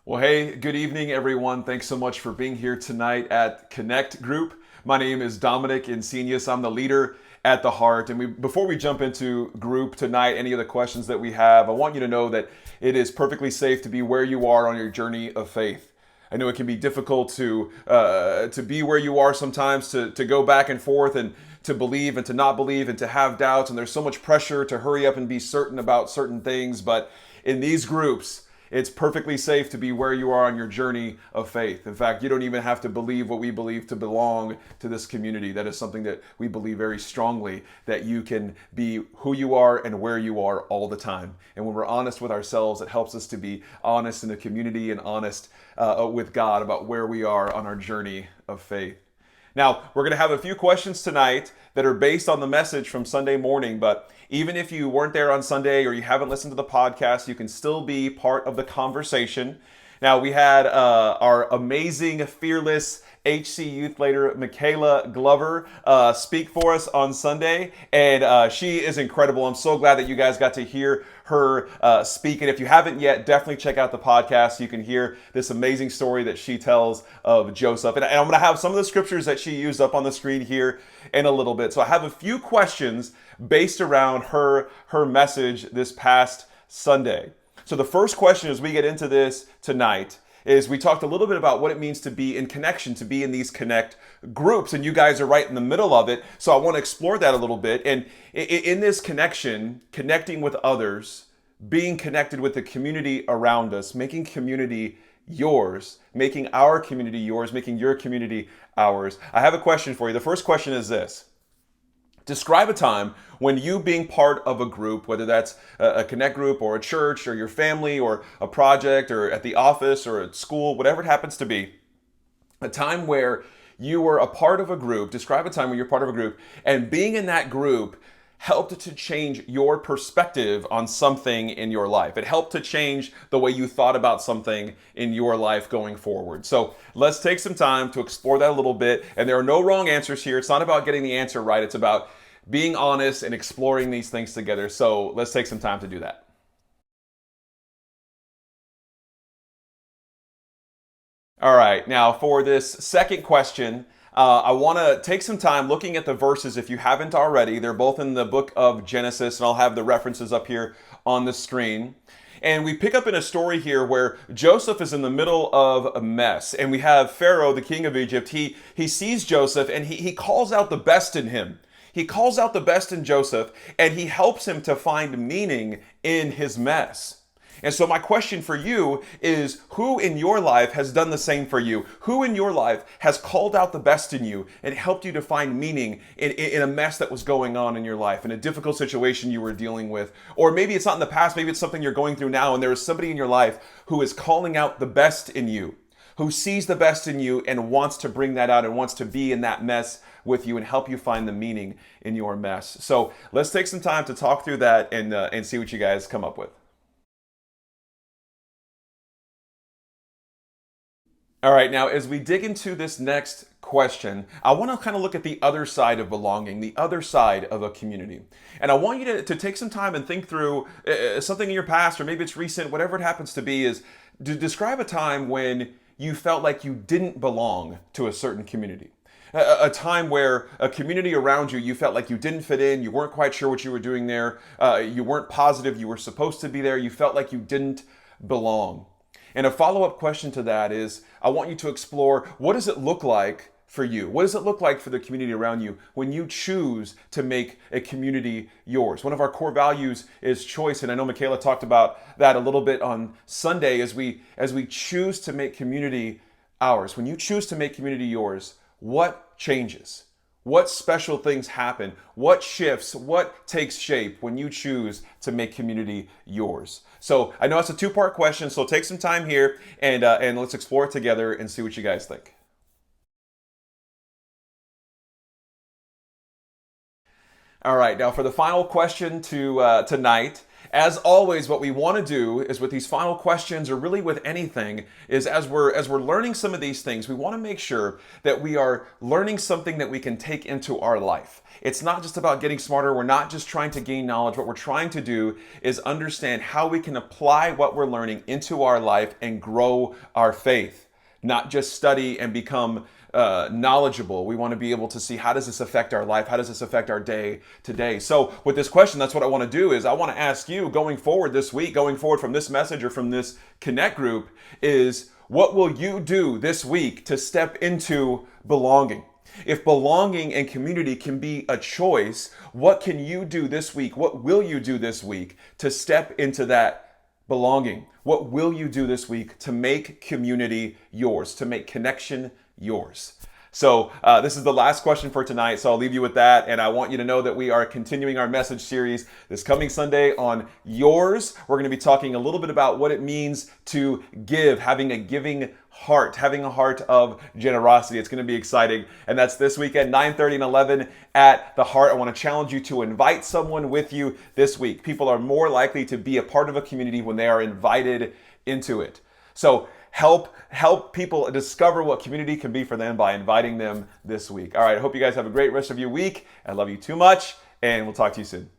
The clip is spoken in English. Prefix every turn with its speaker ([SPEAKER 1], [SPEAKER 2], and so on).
[SPEAKER 1] Well, hey, good evening, everyone. Thanks so much for being here tonight at Connect Group. My name is Dominic Insenius. I'm the leader at the Heart. And before we jump into group tonight, any of the questions that we have, I want you to know that it is perfectly safe to be where you are on your journey of faith. I know it can be difficult to be where you are sometimes, to go back and forth and to believe and to not believe and to have doubts. And there's so much pressure to hurry up and be certain about certain things. But in these groups, it's perfectly safe to be where you are on your journey of faith. In fact, you don't even have to believe what we believe to belong to this community. That is something that we believe very strongly, that you can be who you are and where you are all the time. And when we're honest with ourselves, it helps us to be honest in the community and honest with God about where we are on our journey of faith. Now, we're going to have a few questions tonight that are based on the message from Sunday morning, but even if you weren't there on Sunday or you haven't listened to the podcast, you can still be part of the conversation. Now, we had our amazing, fearless HC youth leader, Michaela Glover, speak for us on Sunday, and she is incredible. I'm so glad that you guys got to hear her speak. And if you haven't yet, definitely check out the podcast. You can hear this amazing story that she tells of Joseph. And I'm going to have some of the scriptures that she used up on the screen here in a little bit. So I have a few questions based around her message this past Sunday. So the first question as we get into this tonight is we talked a little bit about what it means to be in connection, to be in these connect groups, and you guys are right in the middle of it. So I want to explore that a little bit. And in this connection, connecting with others, being connected with the community around us, making community yours, making our community yours, making your community ours. I have a question for you. The first question is this. Describe a time when you being part of a group, whether that's a connect group or a church or your family or a project or at the office or at school, whatever it happens to be, a time where you were a part of a group. Describe a time when you're part of a group and being in that group helped to change your perspective on something in your life. It helped to change the way you thought about something in your life going forward. So let's take some time to explore that a little bit. And there are no wrong answers here. It's not about getting the answer right. It's about being honest and exploring these things together. So let's take some time to do that. All right, now for this second question, I want to take some time looking at the verses if you haven't already. They're both in the book of Genesis, and I'll have the references up here on the screen. And we pick up in a story here where Joseph is in the middle of a mess. And we have Pharaoh, the king of Egypt. He sees Joseph and he calls out the best in him. He calls out the best in Joseph and he helps him to find meaning in his mess. And so my question for you is, who in your life has done the same for you? Who in your life has called out the best in you and helped you to find meaning in a mess that was going on in your life, in a difficult situation you were dealing with? Or maybe it's not in the past, maybe it's something you're going through now, and there is somebody in your life who is calling out the best in you, who sees the best in you and wants to bring that out and wants to be in that mess with you and help you find the meaning in your mess. So let's take some time to talk through that and see what you guys come up with. All right, now as we dig into this next question, I want to kind of look at the other side of belonging, the other side of a community. And I want you to take some time and think through something in your past, or maybe it's recent, whatever it happens to be, is to describe a time when you felt like you didn't belong to a certain community. A time where a community around you, you felt like you didn't fit in, you weren't quite sure what you were doing there, you weren't positive you were supposed to be there, you felt like you didn't belong. And a follow-up question to that is, I want you to explore, what does it look like for you? What does it look like for the community around you when you choose to make a community yours? One of our core values is choice, and I know Michaela talked about that a little bit on Sunday as we choose to make community ours. When you choose to make community yours, what changes? What special things happen? What shifts? What takes shape when you choose to make community yours? So I know it's a two-part question, so take some time here and let's explore it together and see what you guys think. All right, now for the final question to tonight, As always, what we want to do is with these final questions, or really with anything, is as we're learning some of these things, we want to make sure that we are learning something that we can take into our life. It's not just about getting smarter. We're not just trying to gain knowledge. What we're trying to do is understand how we can apply what we're learning into our life and grow our faith, not just study and become knowledgeable. We want to be able to see, how does this affect our life? How does this affect our day to day? So with this question, that's what I want to do, is I want to ask you going forward this week, going forward from this message or from this Connect group, is what will you do this week to step into belonging? If belonging and community can be a choice, what can you do this week? What will you do this week to step into that belonging? What will you do this week to make community yours, to make connection yours? So this is the last question for tonight, so I'll leave you with that. And I want you to know that we are continuing our message series this coming Sunday on yours. We're going to be talking a little bit about what it means to give, having a giving heart, having a heart of generosity. It's going to be exciting. And that's this weekend, 9:30 and 11 at the Heart. I want to challenge you to invite someone with you this week. People are more likely to be a part of a community when they are invited into it. So help people discover what community can be for them by inviting them this week. All right, I hope you guys have a great rest of your week. I love you too much, and we'll talk to you soon.